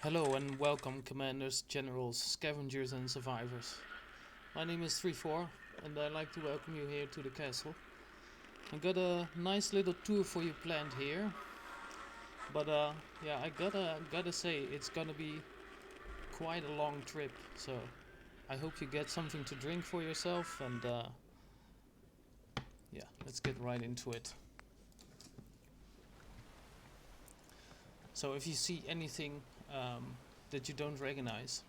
Hello and welcome, commanders, generals, scavengers, and survivors. My name is 34, and I'd like to welcome you here to the castle. I got a nice little tour for you planned here, but yeah, I gotta say it's gonna be quite a long trip. So I hope you get something to drink for yourself, and yeah, let's get right into it. So if you see anything that you don't recognize,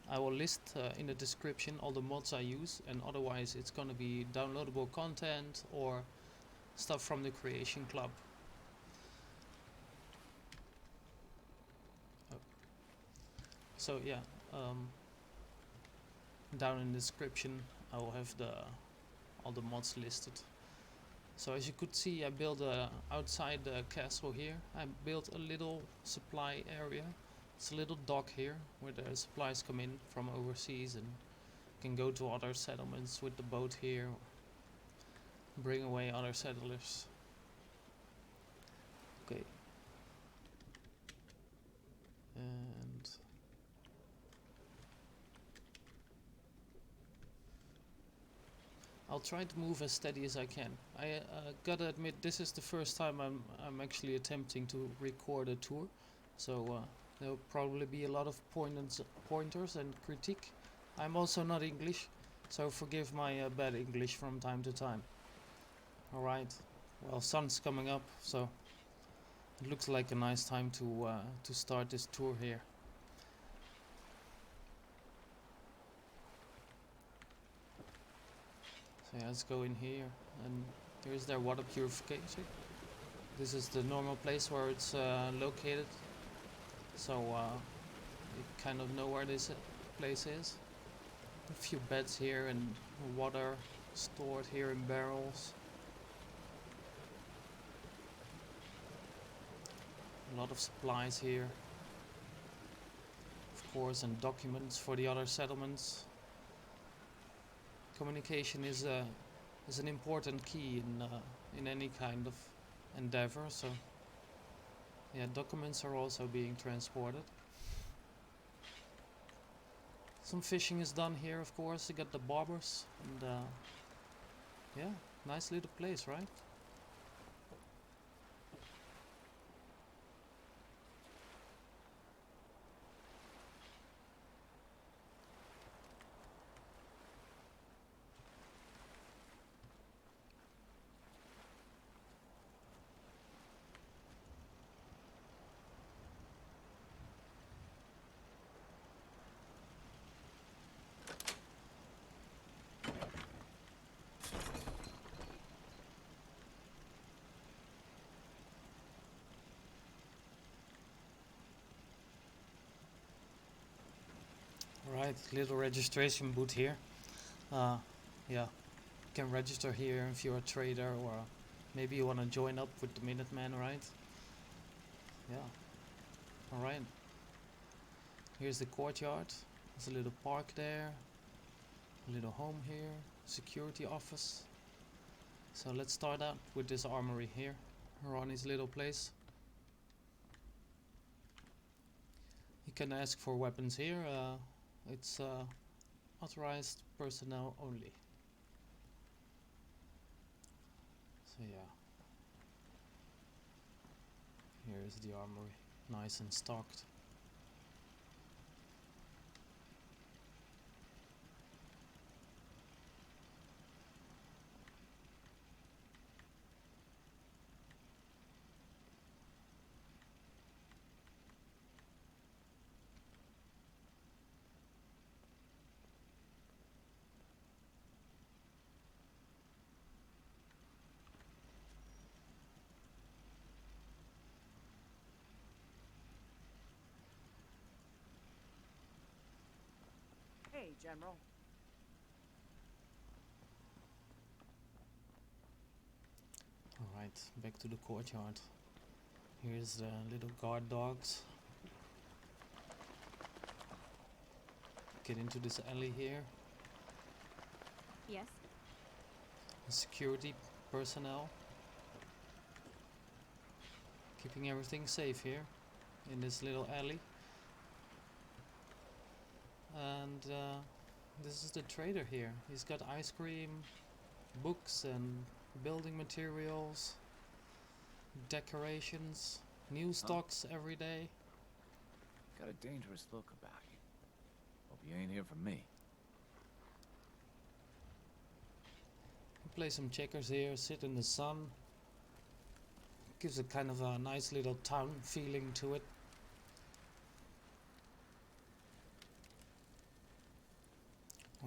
I will list in the description all the mods I use, and otherwise it's gonna be downloadable content or stuff from the creation club. Oh. So yeah, um, down in the description I will have all the mods listed. So as you could see, I built outside the castle here. I built a little supply area. It's a little dock here where the supplies come in from overseas and can go to other settlements with the boat here, bring away other settlers. Okay, and I'll try to move as steady as I can. I gotta admit, this is the first time I'm actually attempting to record a tour, so there'll probably be a lot of pointers and critique. I'm also not English, so forgive my bad English from time to time. Alright, well, sun's coming up, so it looks like a nice time to start this tour here. So yeah, let's go in here, and here's their water purification. This is the normal place where it's located, so you kind of know where this place is. A few beds here and water stored here in barrels. A lot of supplies here, of course, and documents for the other settlements. Communication is an important key in any kind of endeavor. So yeah, documents are also being transported. Some fishing is done here, of course. You got the barbers, and yeah, nice little place, right? Right, little registration booth here. Uh, yeah, you can register here if you're a trader, or maybe you want to join up with the Minuteman, right? Yeah, alright. Here's the courtyard. There's a little park there, a little home here, security office. So let's start out with this armory here, Ronnie's little place. You can ask for weapons here. It's authorized personnel only. So yeah, here's the armory, nice and stocked. Hey, General. Alright, back to the courtyard. Here's the little guard dogs. Get into this alley here. Yes? Security personnel. Keeping everything safe here in this little alley. And this is the trader here. He's got ice cream, books and building materials, decorations, new stocks every day. Got a dangerous look about you. Hope you ain't here for me. Play some checkers here, sit in the sun. Gives a kind of a nice little town feeling to it.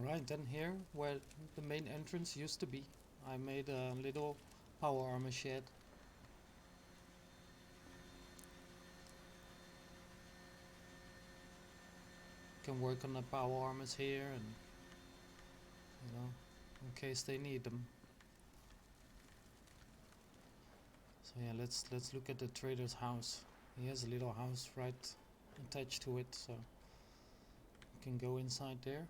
Alright, then here, where the main entrance used to be, I made a little power armor shed. Can work on the power armors here, and in case they need them. So yeah, let's look at the trader's house. He has a little house right attached to it, so you can go inside there.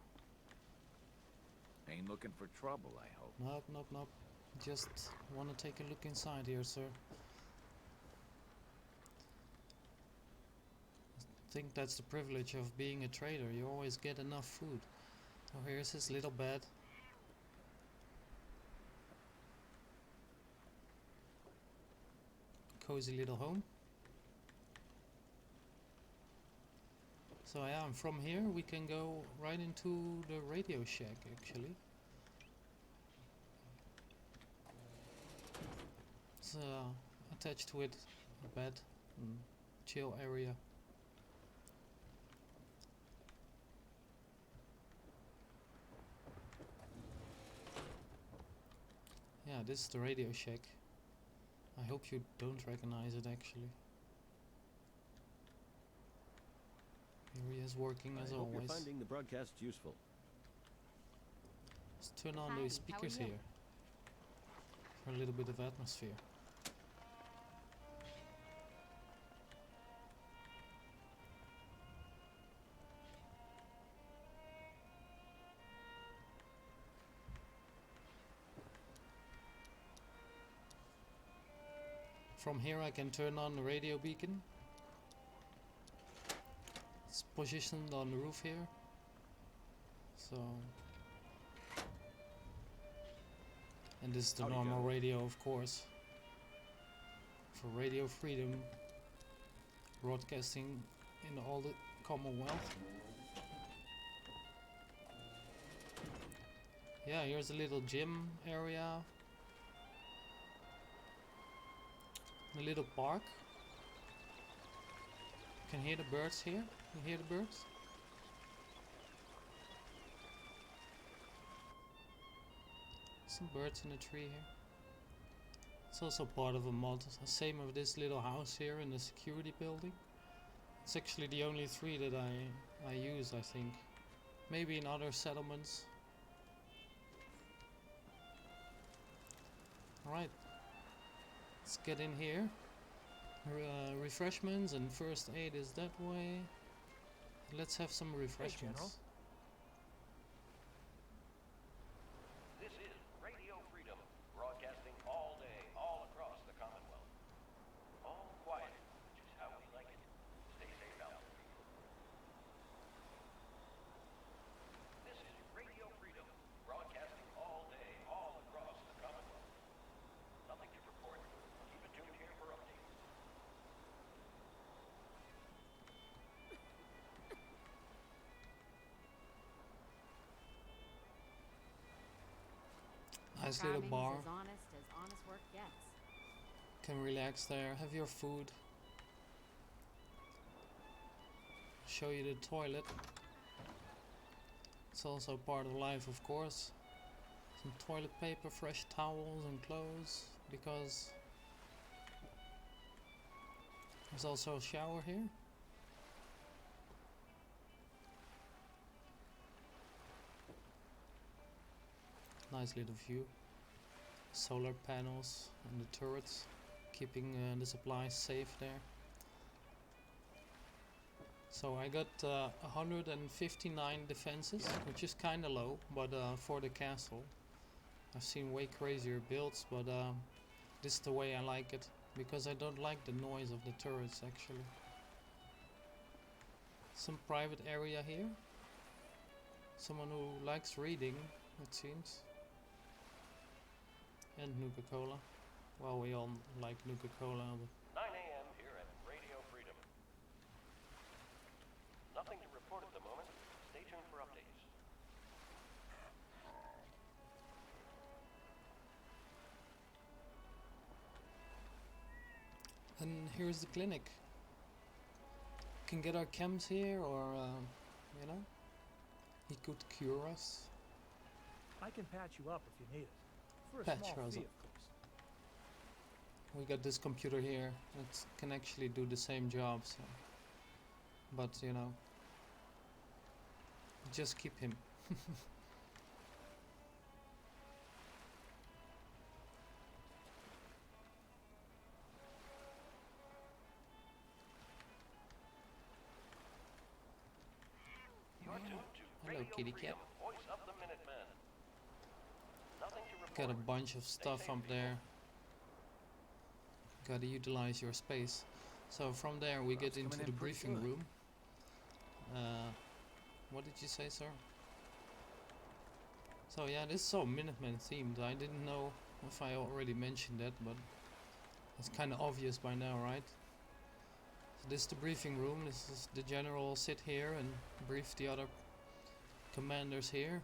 Ain't looking for trouble, I hope. Nope. Just want to take a look inside here, sir. I think that's the privilege of being a trader. You always get enough food. Oh, here's his little bed. Cozy little home. So yeah, and from here we can go right into the radio shack actually. It's attached to it a bed and chill area. Yeah, this is the radio shack. I hope you don't recognize it actually. Here he is working as I hope always. you're finding the broadcast useful. Let's turn on Hi, the speakers how are you? here for a little bit of atmosphere. From here I can turn on the radio beacon. It's positioned on the roof here. So, and this is the Howdy, normal gentlemen. radio, of course, for Radio Freedom, broadcasting in all the Commonwealth. Yeah, here's a little gym area, a little park. You can hear the birds here. You hear the birds? Some birds in the tree here. It's also part of a mod. Same with this little house here in the security building. It's actually the only three that I use, I think. Maybe in other settlements. Alright. Let's get in here. Refreshments and first aid is that way. Let's have some refreshments. General. This is Radio Freedom, broadcasting all day, all across the Commonwealth. All quiet, which is how we like it. Stay safe out there. This is Radio Freedom, broadcasting all day, all across the Commonwealth. Nothing to report. Keep it tuned here for updates. Nice little Crabbing's bar. as honest work gets. Can relax there, have your food. Show you the toilet. It's also part of life, of course. Some toilet paper, fresh towels and clothes, because there's also a shower here. Nice little view. Solar panels and the turrets, keeping the supplies safe there. So I got 159 defenses, which is kinda low, but for the castle. I've seen way crazier builds, but this is the way I like it, because I don't like the noise of the turrets actually. Some private area here. Someone who likes reading, it seems. And Nuka-Cola. Well, we all like Nuka-Cola, but 9 a.m. here at Radio Freedom. Nothing to report at the moment. Stay tuned for updates. and here's the clinic. Can get our chems here, or you know, he could cure us. I can patch you up if you need it. For a Patch small us fee, up. of course. We got this computer here that can actually do the same job, so. But you know, just keep him. You're tuned to Hello, Radio kitty Freedom, cat. voice of the Minuteman. Nothing to report. Got a bunch of stuff safe, up there. Gotta utilize your space. So from there we get Crowd's into coming the in pretty briefing good. room. What did you say, sir? So yeah, this is so Minuteman themed. I didn't know if I already mentioned that, but it's kind of obvious by now, right? So this is the briefing room. This is the general sit here and brief the other commanders here.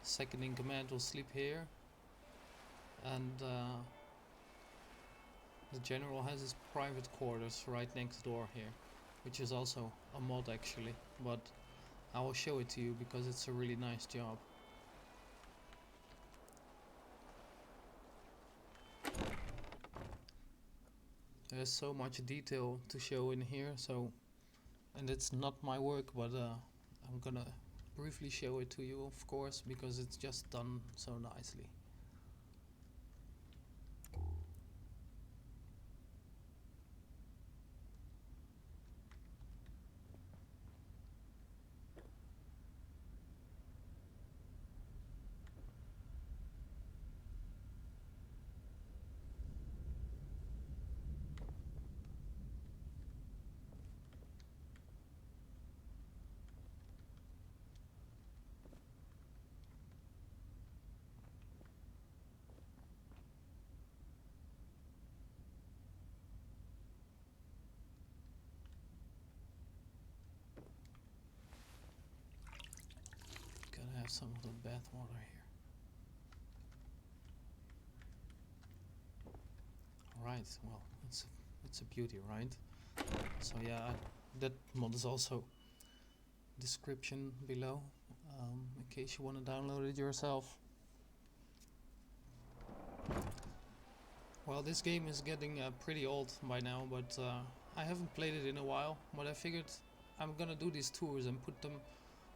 Second in command will sleep here, and the general has his private quarters right next door here, which is also a mod actually, but I will show it to you because it's a really nice job. There's so much detail to show in here, so, and it's not my work, but I'm gonna briefly show it to you, of course, because it's just done so nicely. Gotta have some of the bath water here. Right, well, it's a beauty, right? So yeah, that mod is also description below, in case you want to download it yourself. Well, this game is getting pretty old by now, but I haven't played it in a while. But I figured I'm gonna do these tours and put them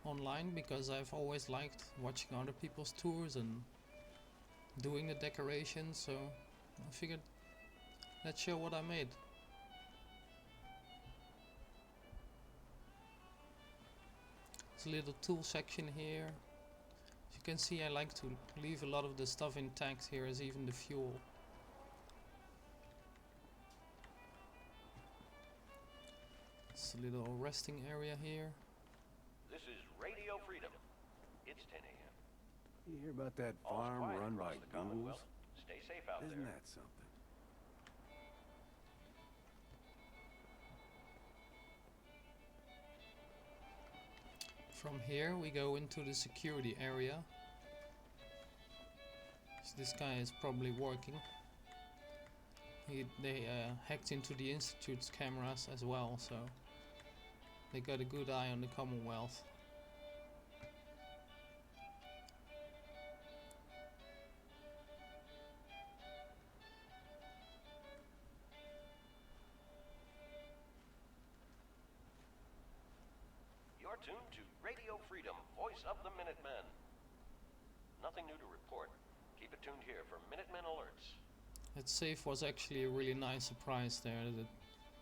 online because I've always liked watching other people's tours and doing the decorations, so I figured let's show what I made. There's a little tool section here. As you can see, I like to leave a lot of the stuff intact here, as even the fuel. It's a little resting area here. This is Radio Freedom. It's 10 a.m. You hear about that All's farm quiet run across by the ghouls? Commonwealth. Stay safe out Isn't there. that something? From here we go into the security area. So this guy is probably working. They hacked into the Institute's cameras as well, so they got a good eye on the Commonwealth. You're tuned to Radio Freedom, voice of the Minutemen. Nothing new to report. Keep it tuned here for Minutemen alerts. That safe was actually a really nice surprise there, that it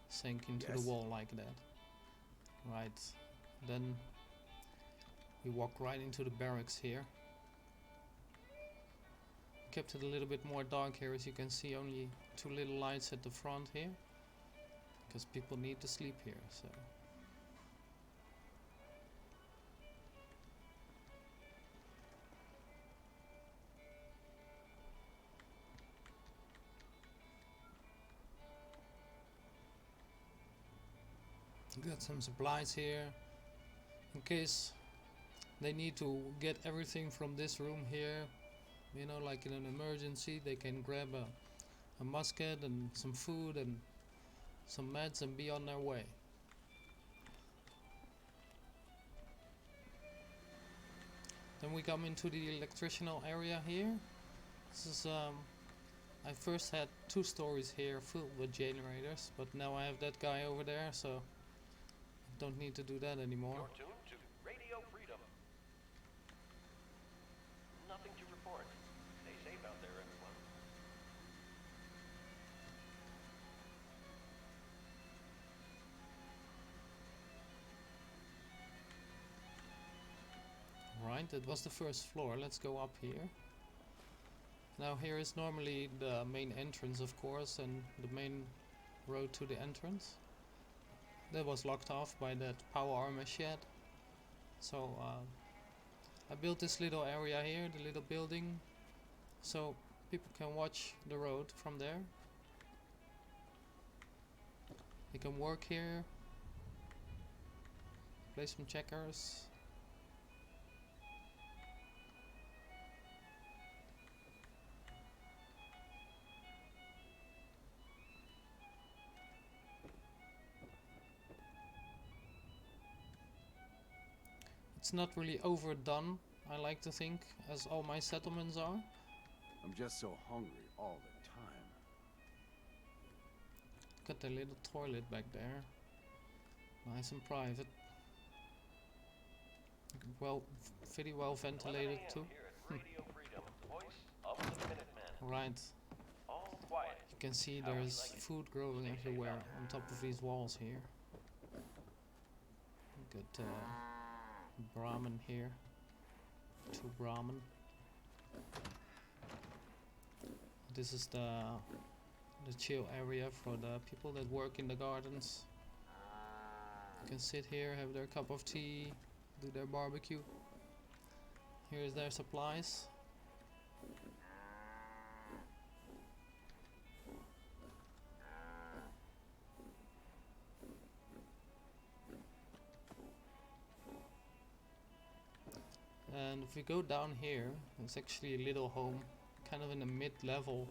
sank into the Yes. wall like that. Right, then we walk right into the barracks here. Kept it a little bit more dark here, as you can see, only two little lights at the front here. because people need to sleep here. So got some supplies here in case they need to get everything from this room here. You know, like in an emergency, they can grab a musket and some food and some meds and be on their way. Then we come into the electrical area here. This is I first had 2 stories here filled with generators, but now I have that guy over there, so I don't need to do that anymore. You're tuned to Radio Freedom. Nothing to report. Stay safe out there, everyone. Right, that was the first floor. Let's go up here. Now here is normally the main entrance, of course, and the main road to the entrance. That was locked off by that power armor shed. So I built this little area here, the little building, so people can watch the road from there. They can work here, play some checkers. It's not really overdone, I like to think, as all my settlements are. I'm just so hungry all the time. Got the little toilet back there. Nice and private. Well, pretty well 11 ventilated a.m. too. here at Radio Freedom, voice of the Minuteman. Right. All quiet. You can see How we there's like it. food growing Stay safe everywhere out there. on top of these walls here. Got Brahmin here. 2 Brahmin. This is the chill area for the people that work in the gardens. You can sit here, have their cup of tea, do their barbecue. Here's their supplies. And if we go down here, it's actually a little home, kind of in the mid-level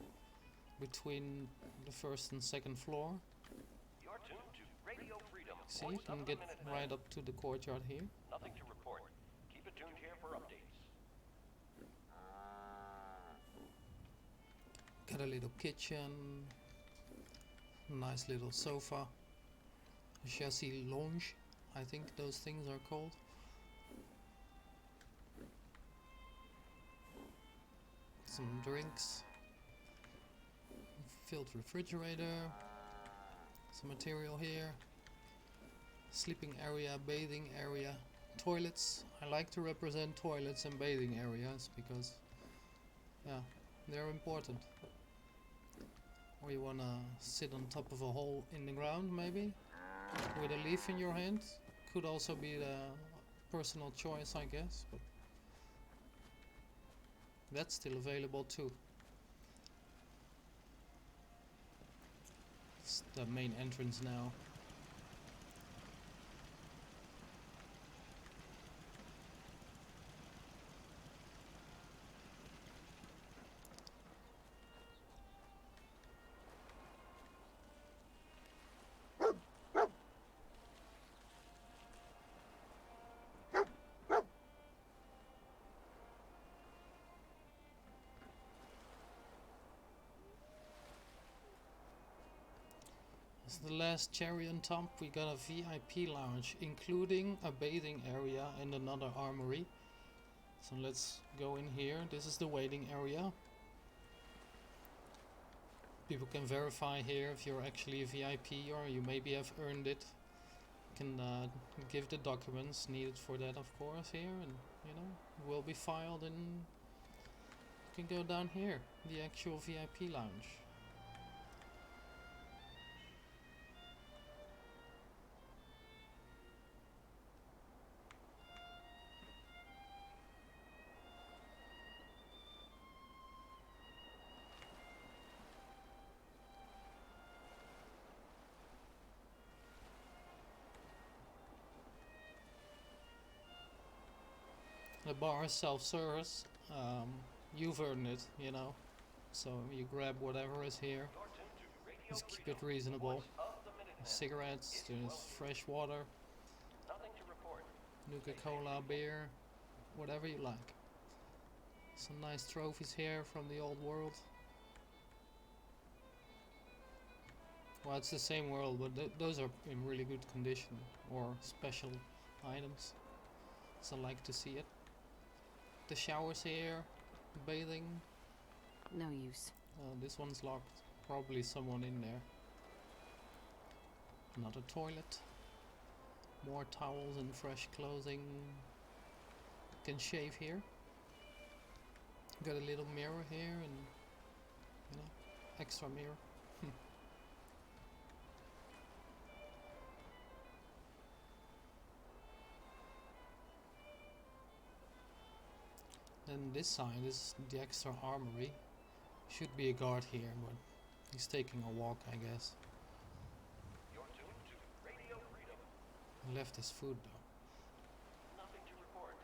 between the 1st and 2nd floor. You're tuned to Radio Freedom, See, you voice can of get the Minuteman. right up to the courtyard here. Nothing to report. Keep it tuned here for updates. Got a little kitchen, nice little sofa, a chassis lounge, I think those things are called. Some drinks, filled refrigerator, some material here, sleeping area, bathing area, toilets. I like to represent toilets and bathing areas because, yeah, they're important. Or you wanna sit on top of a hole in the ground, maybe, with a leaf in your hand. Could also be the personal choice, I guess, but that's still available too. It's the main entrance now. As the last cherry on top, we got a VIP lounge, including a bathing area and another armory. So let's go in here. This is the waiting area. People can verify here if you're actually a VIP or you maybe have earned it. You can give the documents needed for that, of course, here, and you know, it will be filed, and you can go down here, the actual VIP lounge. The bar is self-service. You've earned it, you know. So you grab whatever is here. You're tuned to Radio Just keep Freedom, it reasonable. voice of the Minuteman. Cigarettes, there's fresh water, Nothing to report. Nuka-Cola, beer, whatever you like. Some nice trophies here from the old world. Well, it's the same world, but those are in really good condition, or special items. So I like to see it. The showers here, bathing. No use. This one's locked. Probably someone in there. Another toilet. More towels and fresh clothing. Can shave here. Got a little mirror here and, you know, extra mirror. Then this side is the extra armory. Should be a guard here, but he's taking a walk, I guess. You're tuned to Radio Freedom. He left his food though. Nothing to report.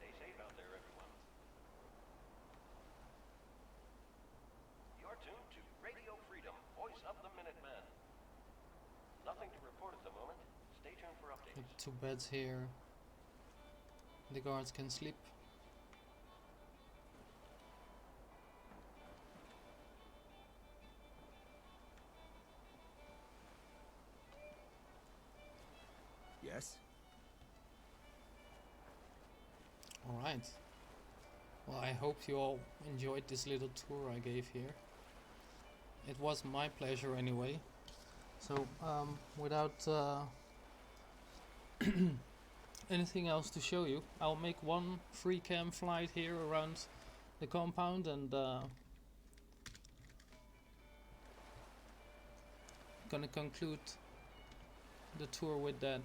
Stay safe out there, everyone. You're tuned to Radio Freedom, voice of the Minuteman. Nothing to report at the moment. Stay tuned for updates. Got 2 beds here. The guards can sleep. Yes? Alright. Well, I hope you all enjoyed this little tour I gave here. It was my pleasure anyway. So, without anything else to show you, I'll make one free cam flight here around the compound and gonna conclude the tour with that.